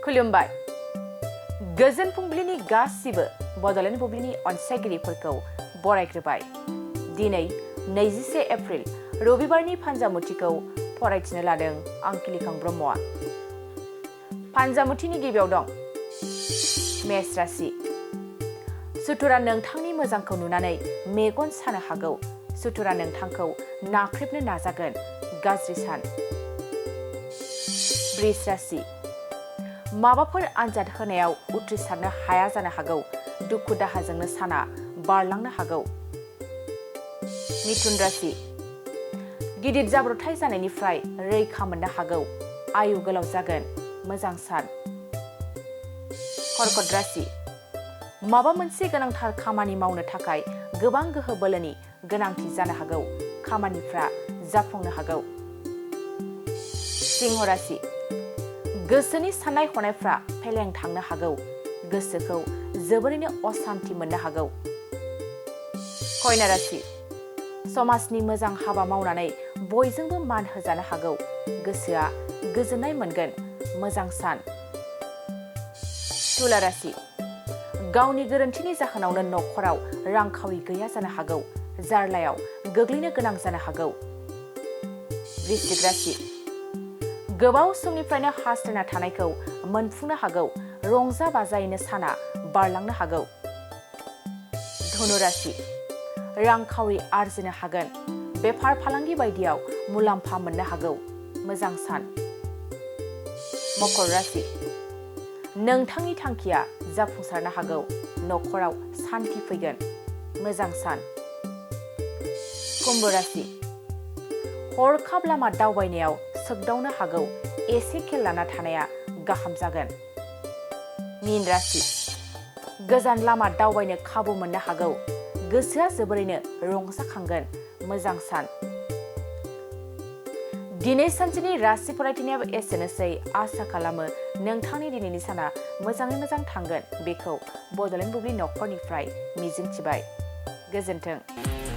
खुलुमबाय गोजोन फुंबिलिनि गासिबो बड'लेण्ड बुब्लिनि अनसायगिरिफोरखौ बरायग्रोबाय दिनै 21 एप्रिल रबिबारनि फान्जामुथिखौ फरायथिनो लादों आं किलिखां ब्रह्मआ फान्जामुथिनि गिबियाव दं मेष राशि सुथुरा नोंथांनि मोजांखौ नुनानै मेगन सानो हागौ सुथुरा नोंथांखौ नाख्रेबनो नाजागोन गाज्रि सान वृष राशि माबाफोर आनजाद होनायाव उथ्रिसारनो हाया जानो हागौ दुखु दाहाजोंनो साना बारलांनो हागौ मिथुन राशि गिदिर जाब्रबथाय जानायनिफ्राय रैखा मोननो हागौ आयु गोलाव जागोन मोजां सान कर्कट राशि माबा मोनसे गोनांथार खामानि मावनो थाखाय गोबां गोहो बोलोनि गोनांथि जानो हागौ खामानिफ्रा जाफुंनो हागौ सिंह राशि गोसोनि साननाय हनायफ्रा फेलें थांनो हागौ गोसोखौ जोबोरैनो असान्ति मोननो हागौ कन्या राशि समाजनि मोजां हाबा मावनानै बयजोंबो मान होजानो हागौ गोसोआ गोजोननाय मोनगोन मोजां सान तुला राशि गावनि गोरोन्थिनि जाहोनावनो नखराव रांखावरि गैया जानो हागौ जारलायाव गोग्लैनो गोनां जानो हागौ वृश्चिक राशि गोबाव समनिफ्रायनो हास्थायना थानायखौ मोनफुंनो हागौ रंजा बाजायैनो साना बारलांनो हागौ धनु राशि रांखावरि आरजिनो हागोन बेफार फालांगि बायदियाव मुलाम्फा मोननो हागौ मोजां सान मकर राशि नोंथांनि थांखिया जाफुंसारनो हागौ नखराव सान्थि फैगोन मोजां सान कुम्भ राशि हरखाब लामा दावबायनायाव सोगदावनो हागौ एसे खेल लाना थानाया गाहाम जागोन मीन राशि गोजान लामा दावबायनो खाबु मोननो हागौ गोसोआ जोबोरैनो रंजाखांगोन मोजां सान दिनै सानसेनि राशि फरायथिनायाबो एसेनोसै आसा खालामो नोंथांनि दिनैनि साना मोजाङै मोजां थांगोन बेखौ बड'लेण्ड बुब्लि नखरनिफ्राय मिजिंथिबाय गोजोन्थों